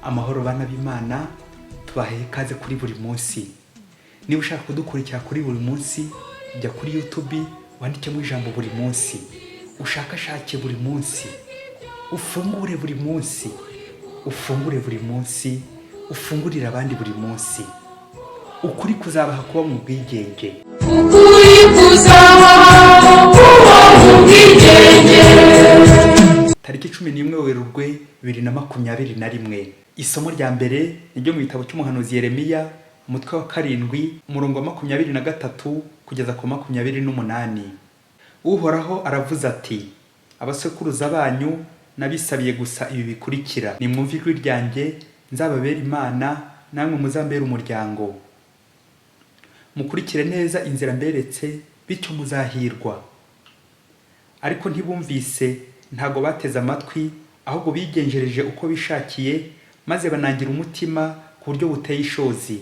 Amahoro bana b'Imana, tubahaye ikaze kuri buri munsi. Niba ushaka kudukurikira kuri buri munsi, jya kuri YouTube wandikemo ijambo buri munsi. Ushakashake buri munsi. Ufungure buri munsi. Ufungure buri munsi. Ufungurira abandi buri munsi. Ukuri kuzabaha kuba mu bwigenge. Ukuri kuzabaha kuba mu bwigenge. Tariki 11 Werurwe 2021. Isomo rya mbere niryo mu gitabo cy'umuhanuzi Yeremiya, umutwe wa 7, umurongo wa 23 kugeza ku 28. Uhoraho aravuze ati: abasekuruza banyu nabisabiye gusa ibi bikurikira, nimwumve ijwi ryanjye, nzababera Imana, namwe muzambera umuryango. Mukurikire neza inzira mberetse, bityo muzahirwa. Ariko ntibumvise, ntago bateze amatwi, ahubwo bigenjereje uko bishakiye, maze banangira umutima ku buryo buteye ishozi.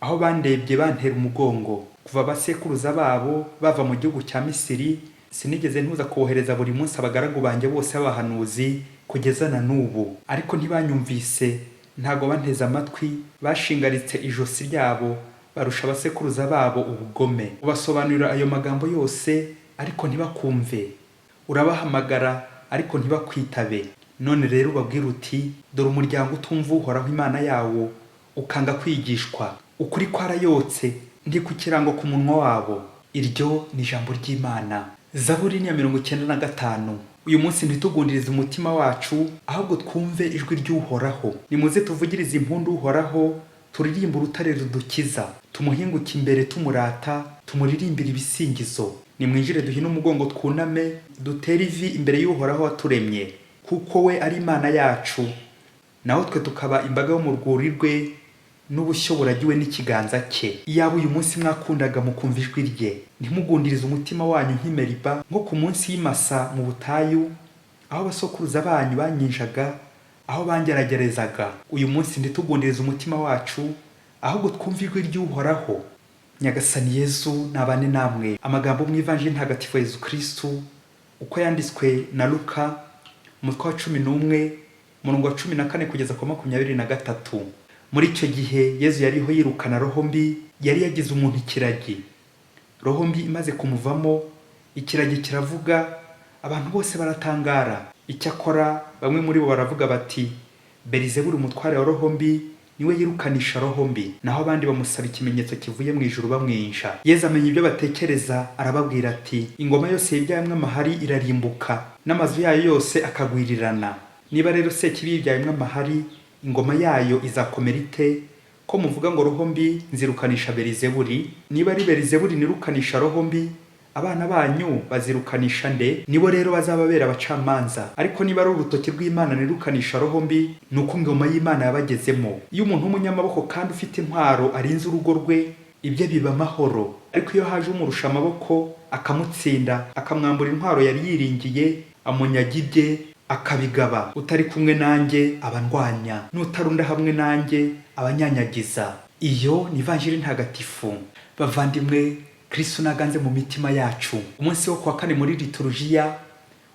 Aho bandebye bantera umugongo. Kuva abasekuruza babo bava mu gihugu cya Misiri, sinigeze ntuza kohereza buri munsi abagaragu banjye bose b'abahanuzi kugeza na n'ubu. Ariko ntibanyumvise, ntago banteze amatwi, bashingaritse ijosi ryabo, barusha abasekuruza babo ubugome. Ubasobanurira ayo magambo yose, ariko ntibakumve. Urabahamagara, ariko ntibakwitabe. None rero ubabwira uti: dore umuryango utumva Uhoraho Imana yawo, ukanga kwigishwa. Ukuri kwarayotse, ndi ku kirango ku munwa wabo. Iryo ni ijambo ry'Imana. Zaburi ni ya 95. Uyu munsi ntitugundirize umutima wacu, ahubwo twumve ijwi ry'Uhoraho. Nimuze tuvugirize impundu Uhoraho, turirimbe urutare rudukiza. Tumuhinguke imbere tumurata, tumuririmbire ibisingizo. Nimwinjire duhine umugongo twuname, dutere ivi imbere y'Uhoraho waturemye, kuko we ari Imana yacu, naho twe tukaba imbaga yo mu rwuri rwe, n'ubushyo buragiwe n'ikiganza cye. Iyaba uyu munsi mwakundaga mukumva ijwi rye, ntimugundirize umutima wanyu nk'imeriba, nko ku munsi y'imasa mu butayu, aho abasokuruza banyu banyinjaga, aho bangeragerezaga. Uyu munsi ntitugundirize umutima wacu, ahubwo twumve ijwi ry'Uhoraho. Nyagasani Yesu nabane namwe. Amagambo mu Ivanjili ntagatifu Yesu Kristu uko yanditswe na Luka, umutwe wa 11, umurongo wa 14 kugeza ku 23. Muri icyo gihe Yesu yariho yirukana roho mbi, yari yagize umuntu ikiragi. Roho mbi imaze kumuvamo, ikiragi kiravuga, abantu bose baratangara. Icyakora bamwe muri bo baravuga bati: Belizebuli umutware wa roho mbi niwe yirukanisha roho mbi. Naho abandi bamusaba ikimenyetso kivuye mu ijuru bamwinja. Yesu amenya ibyo batekereza, arababwira ati: ingoma yose yibyayemwe amahari irarimbuka, n'amazu yayo yose akagwirirana. Niba rero Sekibi yibyayemwe amahari, ingoma yayo izakomera ite? Ko muvuga ngo roho mbi nzirukanisha Belizebuli? Niba ari Belizebuli nirukanisha roho mbi, abana banyu bazirukanisha nde? Nibo rero bazababera abacamanza. Ariko niba ari urutoki rw'Imana nirukanisha roho mbi, nuko ingoma y'Imana yabagezemo. Iyo umuntu w'umunyamaboko kandi ufite intwaro arinze urugo rwe, ibyo biba amahoro. Ariko iyo haje umurusha amaboko akamutsinda, akamwambura intwaro yari yiringiye, amunyaga ibye, akabigaba, utari kumwe nanjye abandwanya, n'utarunda hamwe nanjye abanyanyagiza. Iyo ni Ivanjili ntagatifu. Bavandimwe, Kristo naganze mu mitima yacu. Umunsi wo kwa 4 muri liturujia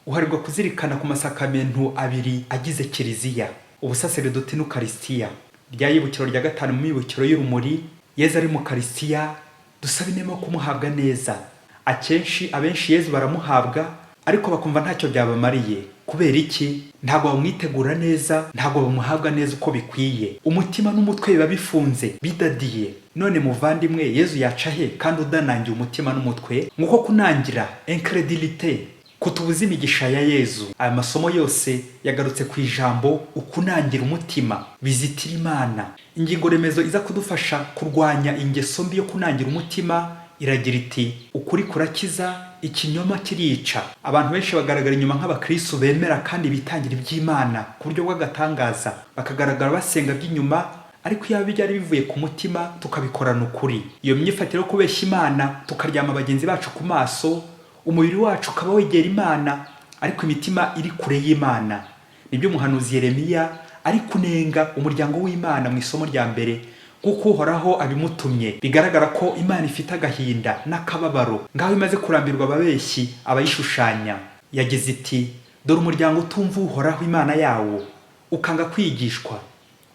uharirwa kuzirikana ku masakamento abiri agize kiliziya: ubusaserdoti n'Ukaristiya. Ryayibukiro rya 5 mu mibukiro y'urumuri, Yesu ari mu Karistiya, dusaba inema kumuhabwa neza. Abenshi Yesu baramuhabwa, ariko bakumva ntacyo byabamariye. Kubera iki? Ntago bamwitegura neza, ntago bamuhabwa neza uko bikwiye. Umutima n'umutwe biba bifunze, bidadiye. None muvandimwe, Yesu yaca he kandi udanangiye umutima n'umutwe? Nguko kunangira, incredulité, kutubuza imigisha ya Yesu. Aya masomo yose yagarutse ku ijambo ukunangira umutima, bizitira Imana. Ingingo remezo iza kudufasha kurwanya ingeso mbi yo kunangira umutima iragira iti: ukuri kurakiza, ikinyoma kirica. Abantu benshi bagaragara inyuma nk'abakristo bemera kandi bitangira iby'Imana ku buryo bw'agatangaza, bakagaragara basenga by'inyuma, ariko iyo byari bivuye ku mutima tukabikorana ukuri. Iyo myifatire yo kubeshya Imana, tukaryama bagenzi bacu ku maso, umubiri wacu ukaba wegera Imana, ariko imitima iri kure y'Imana. Nibyo umuhanuzi Yeremiya ari kunenga umuryango w'Imana mu isomo rya mbere, kuko Uhoraho abimutumye. Bigaragara ko Imana ifite agahinda n'akababaro, ngaho imaze kurambirwa ababeshyi abayishushanya. Yagize iti: dore umuryango utumva Uhoraho Imana yawo, ukanga kwigishwa.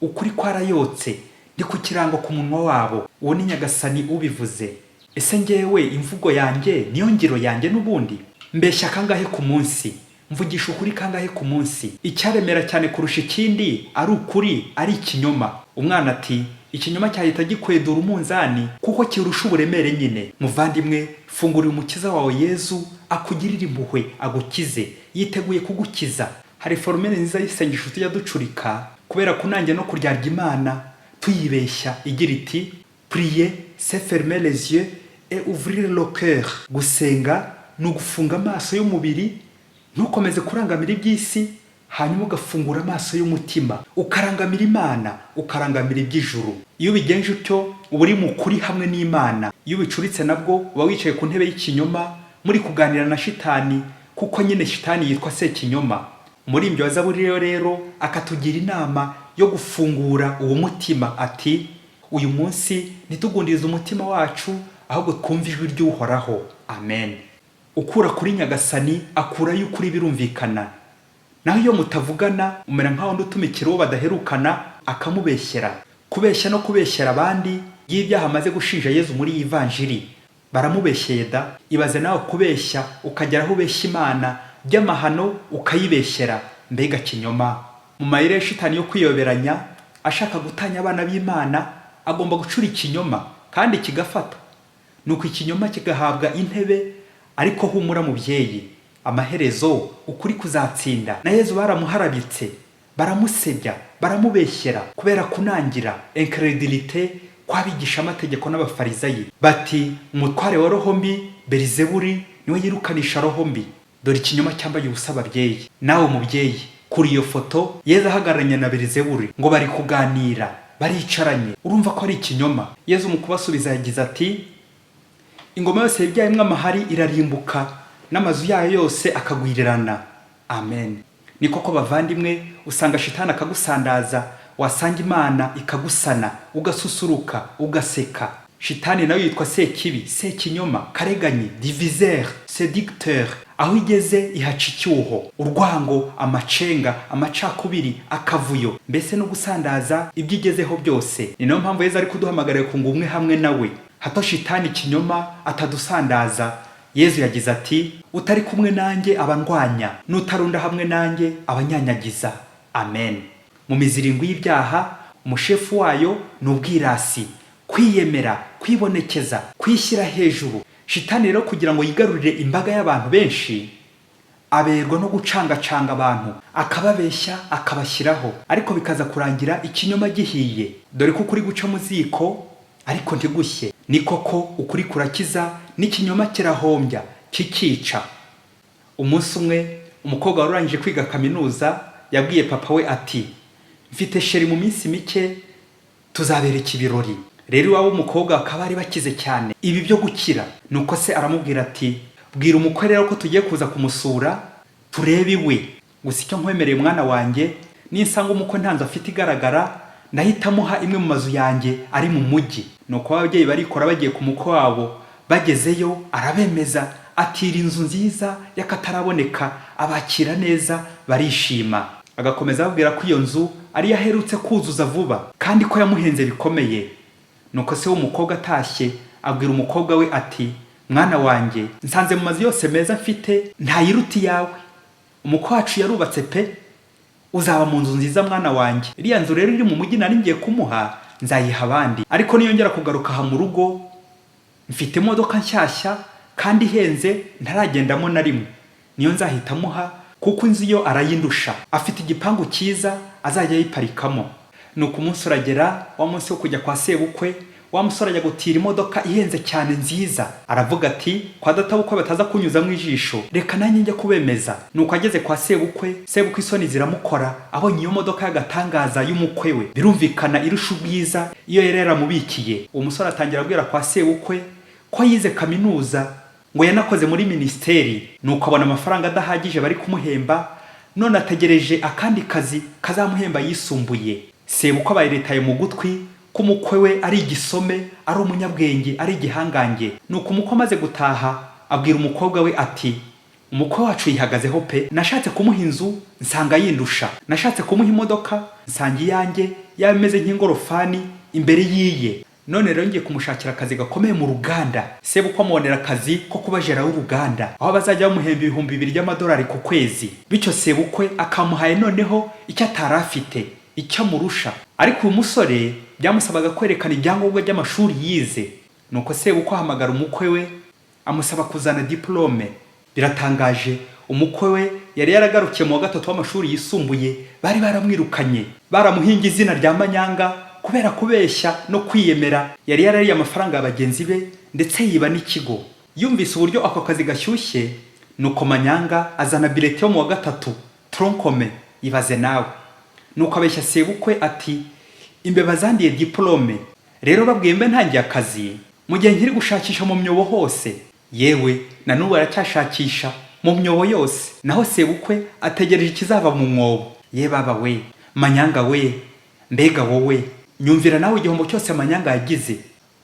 ukuri kwarayotse, ndi ku kirango ku munwa wabo. Uwo ni Nyagasani ubivuze. Ese ngewe imvugo yanjye niyo ngiro yanjye n'ubundi? Mbeshya kangahe ku munsi? Mvugisha ukuri kangahe ku munsi? Icyaremera cyane kurusha ikindi ari ukuri, ari ikinyoma. Umwana ati ikinyoma cyahita gikwedura umunzani kuko kirusha uburemere nyine. Muvandimwe, fungurira umukiza wawe Yezu akugirire impuhwe, agukize, yiteguye kugukiza. Hari formule nziza y'isengesho tujya ducurika kubera kunange no kuryarya Imana tuyibeshya, igira iti prier c'est fermer les yeux et ouvrir le cœur. Gusenga ni ugufunga amaso y'umubiri, ntukomeze kurangamira iby'isi, hanyuma ugafungura amaso y'umutima ukarangamira Imana, ukarangamira iby'ijuru. Iyo ubigenje utyo uba uri mu kuri hamwe n'Imana. Iyo ubicuritse nabwo uba wicaye ku ntebe y'ikinyoma muri kuganira na shitani, kuko nyine shitani yitwa Sekinyoma. Umurimbyi wa Zaburi rero akatugira inama yo gufungura uwo mutima, ati uyu munsi ntitugundirize umutima wacu, ahubwo twumve ijwi ry'Uhoraho. Amen. Ukura kuri Nyagasani akurayo ukuri, birumvikana. Naho iyo mutavugana umera nkaho ndutumikira uwo badaherukana akamubeshyera. Kubeshya no kubeshyera abandi y'ibyaha amaze gushinja Yezu muri iyi vanjiri. Baramubeshyeye da. Ibaze nawe kubeshya ukagera aho ubeshya Imana by'amahano ukayibeshyera. Mbega kinyoma! Mu mayire shitani yo kwiyoberanya ashaka gutanya abana b'Imana, agomba gucura ikinyoma kandi kigafata. Nuko ikinyoma kigahabwa intebe. Ariko humura mubyeyi, amaherezo ukuri kuzatsinda. Na Yezu baramuharabitse, baramusebya, baramubeshyera kubera kunangira, incredulité kwabigisha amategeko n'abafarizayi. Bati umutware wa roho mbi Belizebuli niwe yirukanisha roho mbi. Dore ikinyoma cyambaye ubusa ababyeyi. Nawe mubyeyi, kuri iyo foto Yezu ahagararanye na Belizebuli ngo bari kuganira, baricaranye. Urumva ko ari ikinyoma? Yezu mu kubasubiza yagize ati ingoma yose yabyayemwe amahari irarimbuka, n'amazu yayo yose akagwirirana. Amen. Ni koko bavandimwe, usanga shitani akagusandaza, wasanga Imana ikagusana, ugasusuruka, ugaseka. Shitani nawe yitwa Sekibi, Sekinyoma, Kareganyi, Diviseur, Séducteur. Aho igeze ihaca icyuho, urwango, amacenga, amacakubiri, akavuyo, mbese no gusandaza ibyo igezeho byose. Ni nayo mpamvu Yezu ari kuduhamagarira kunga ubumwe hamwe nawe, hato shitani ikinyoma atadusandaza. Yezu yagize ati utari kumwe nanjye abandwanya, n'utarunda hamwe nanjye abanyanyagiza. Amen. Mu mizirindwi y'ibyaha umushefu wayo ni ubwirasi, kwiyemera, kwibonekeza, kwishyira hejuru. Shitani rero kugira ngo yigarurire imbaga y'abantu benshi, aberwa no gucangacanga abantu, akababeshya, akabashyiraho, ariko bikaza kurangira ikinyoma gihiye. Dore ko ukuri guca mu ziko ariko ntigushye. Ni koko ukuri kurakiza, n'ikinyoma kirahombya kikica. Umunsi umwe umukobwa warurangije kwiga kaminuza yabwiye papa we ati mfite sheri mu minsi mike tuzabereka ibirori. Rero iwabo umukobwa akaba ari bakize cyane ibi byo gukira. Nuko se aramubwira ati bwira umukwe rero ko tugiye kuza kumusura turebe iwe. Gusa icyo nkwemereye mwana wanjye, ninsanga umukwe ntanze afite igaragara, ndahita muha imwe mu mazu yanjye ari mu mujyi. Nuko ababyeyi barikora bagiye ku mukwe wabo. Bagezeyo arabemeza, atira inzu nziza y'akataraboneka, abakira neza, barishima. Agakomeza ababwira ko iyo nzu ari yaherutse kuzuza vuba kandi ko yamuhenze bikomeye. Nuko se w'umukobwa atashye abwira umukobwa we ati mwana wanjye, nsanze mu mazu yose meza mfite ntayiruti yawe. Umukwe wacu yarubatse pe, uzaba mu nzu nziza mwana wanjye. Iriya nzu rero iri mu mujyi nari ngiye kumuha, nzayiha abandi. Ariko niyongera kugaruka aha mu rugo, mfite imodoka nshyashya kandi ihenze ntaragendamo na rimwe, niyo nzahita muha, kuko inzu yo arayindusha. Afite igipangu cyiza azajya yiparikamo. Nuko umunsi uragera, wa munsi wo kujya kwa sebukwe, wa musore ajya gutira imodoka ihenze cyane nziza. Aravuga ati kwa databukwe bataza kunyuzamo ijisho, reka nanjye njye kubemeza. Nuko ageze kwa sebukwe, sebukwe isoni ziramukora abonye iyo modoka y'agatangaza y'umukwe we. Birumvikana irusha ubwiza iyo yari yaramubikiye. Uwo musore atangira abwira kwa sebukwe ko yize kaminuza, ngo yanakoze muri ministeri. Nuko abona amafaranga adahagije bari kumuhemba, none ategereje akandi kazi kazamuhemba yisumbuye. Sebukwe abaye letaye mu gutwi ko umukwe we ari igisome, ari umunyabwenge, ari igihangange. Nuko umukwe amaze gutaha abwira umukobwa we ati umukwe wacu yihagazeho pe, nashatse kumuha inzu nsanga yindusha, nashatse kumuha imodoka nsanga iyanjye yaba imeze nk'ingorofani imbere yiye. None rero ngiye kumushakira akazi gakomeye mu ruganda. Sebukwe amubonera akazi ko kuba jera w'uruganda, aho bazajya bamuhemba 2,000 by'amadolari ku kwezi. Bityo sebukwe akamuhaye noneho icyo atari afite, icyo amurusha. Ariko uyu musore byamusabaga kwerekana ibyangombwa by'amashuri yize. Nuko sebukwe ahamagara umukwe we amusaba kuzana diplome. Biratangaje, umukwe we yari yaragarukiye mu wa 3 w'amashuri yisumbuye, bari baramwirukanye, baramuhinga izina rya Manyanga kubera kubeshya no kwiyemera. Yari yarariye amafaranga y'abagenzi be ndetse yiba n'ikigo. Yumvise uburyo ako kazi gashyushye, nuko Manyanga azana bilete yo mu wa 3 tronkome. Ibaze nawe. Nuko abeshya sebukwe ati imbeba zandiye diplome. Rero babwiye mbe ntangiye akazi mu gihe nkiri gushakisha mu myobo hose. Yewe na n'ubu aracyashakisha mu myobo yose. Naho sebukwe ategereje ikizava mu mwobo. Ye baba we, Manyanga we, mbega wowe, nyumvira nawe igihombo cyose Manyanga yagize.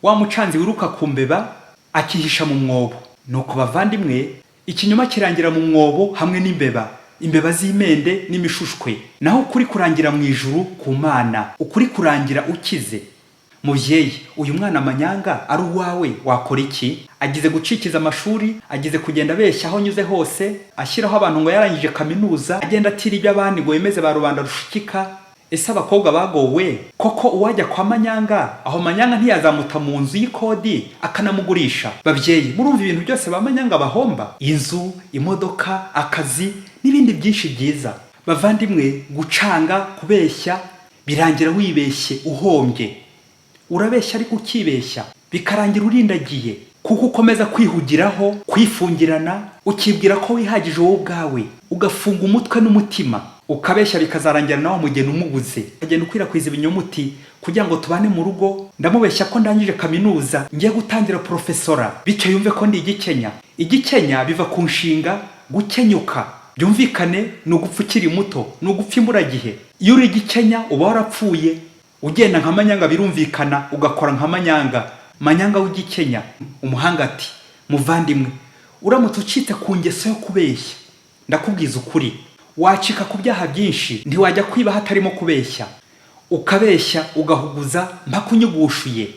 Wa mucanzi wiruka ku mbeba akihisha mu mwobo. Nuko bavandimwe, ikinyoma kirangira mu mwobo hamwe n'imbeba, imbeba z'imende n'imishushwe. Naho ukuri kurangira mu ijuru ku Mana, ukuri kurangira ukize. Muvyeyi, uyu mwana Manyanga ari uwawe, wakora iki? Agize gucikiza amashuri, agize kugenda beshya aho nyuze hose, ashyiraho abantu ngo yarangije kaminuza, agenda atira iby'abandi ngo yemeze ba rubanda rushikika. Ese abakobwa bagowe koko uwajya kwa Manyanga, aho Manyanga ntiyazamuta mu nzu y'ikodi akanamugurisha? Babyeyi, murumva ibintu byose ba Manyanga bahomba: inzu, imodoka, akazi n'ibindi byinshi byiza. Bavandimwe, gucanga, kubeshya birangira wibeshye uhombye. Urabeshya ariko ukibeshya, bikarangira urindagiye, kuko ukomeza kwihugiraho, kwifungirana, ukibwira ko wihagije wowe ubwawe, ugafunga umutwe n'umutima. Ukabeshya bikazarangira nawe umugeni umubuze. Agenda ukwirakwiza ibinyomuti kugira ngo tubane mu rugo. Ndamubeshya ko ndangije kaminuza, ngiye gutangira profesora, bityo yumve ko ndi igikenya. Igikenya biva ku nshinga gukenyuka. Byumvikane ni ugupfa ukiri muto, ni ugupfa imburagihe. Iyo uri igikenya uba warapfuye. Ugenda nka Manyanga birumvikana, ugakora nka Manyanga, Manyanga w'igikenya. Umuhanga ati muvandimwe, uramutse ucitse ku ngeso yo kubeshya, ndakubwiza ukuri, wacika ku byaha byinshi. Ntiwajya kwiba hatarimo kubeshya, ukabeshya ugahuguza mpaka unyugushuye.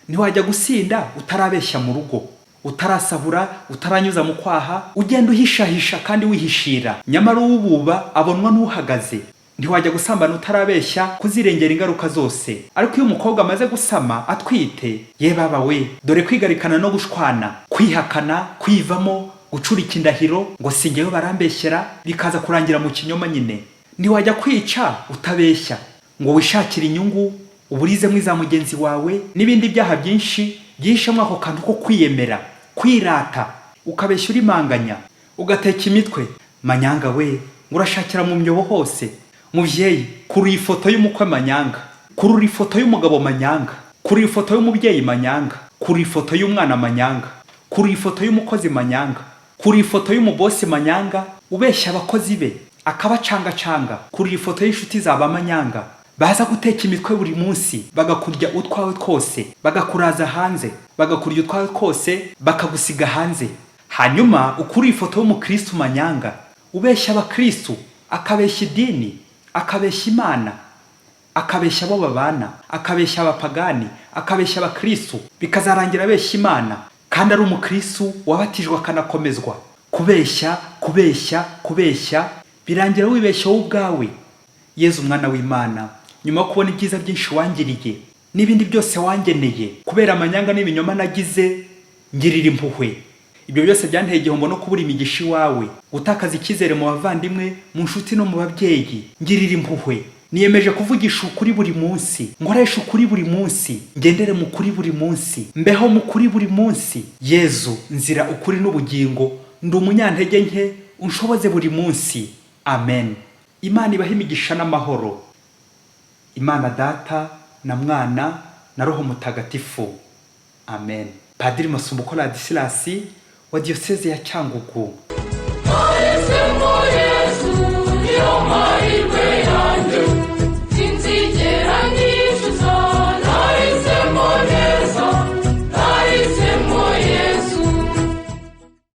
Ntiwajya gusinda utarabeshya mu rugo, utarasahura, utaranyuza mu kwaha, ugenda uhishahisha kandi wihishira. Nyamara uwububa abonwa n'uhagaze. Ntiwajya gusambana utarabeshya kuzirengera ingaruka zose. Ariko iyo umukobwa amaze gusama atwite, ye baba we, dore kwigarikana no gushwana, kwihakana, kwivamo, gucurika indahiro ngo singeyo barambeshyera, bikaza kurangira mu kinyoma nyine. Ntiwajya kwica utabeshya ngo wishakire inyungu, uburize mwiza mugenzi wawe, n'ibindi byaha byinshi byishemo ako kantu ko kwiyemera, kwirata, ukabeshya urimanganya, ugateka imitwe. Manyanga we, urashakira mu myobo hose. Muvyeyi, kuri ifoto y'umukwe Manyanga, kuri ifoto y'umugabo Manyanga, kuri ifoto y'umubyeyi Manyanga, kuri ifoto y'umwana Manyanga, kuri ifoto y'umukozi Manyanga, kuri ifoto y'umubosi Manyanga ubeshya abakozi be akabacangacanga, kuri ifoto y'inshuti zaba Manyanga baza guteka imitwe buri munsi, bagakurya utwawe twose, bagakuraza hanze, bagakurya utwawe twose, bakagusiga hanze. Hanyuma ukuri ifoto y'umukristo Manyanga ubeshya abakristo, akabeshya idini, akabeshya Imana, akabeshya abo babana, akabeshya abapagani, akabeshya abakristo, bikazarangira abeshya Imana kandi ari umukristo wabatijwe akanakomezwa. Kubeshya, kubeshya, kubeshya birangira wibeshya wowe ubwawe. Yezu umwana w'Imana, nyuma yo kubona ibyiza byinshi wangiriye n'ibindi byose wangeneye, kubera amanyanga n'ibinyoma nagize, ngirira impuhwe. Ibyo byose byanteye igihombo no kubura imigisha iwawe, gutakaza icyizere mu bavandimwe, mu nshuti no mu babyeyi. Ngirira impuhwe. Niyemeje kuvugisha ukuri buri munsi, nkoresha ukuri buri munsi, ngendere mu kuri buri munsi, mbeho mu kuri buri munsi. Yezu nzira ukuri n'ubugingo, ndi umunyantege nke, unshoboze buri munsi. Amen. Imana ibahe imigisha n'amahoro. Imana Data na Mwana na Roho Mutagatifu. Amen. Padiri Masumbuko Ladislas wa Diocese ya Cyangugu.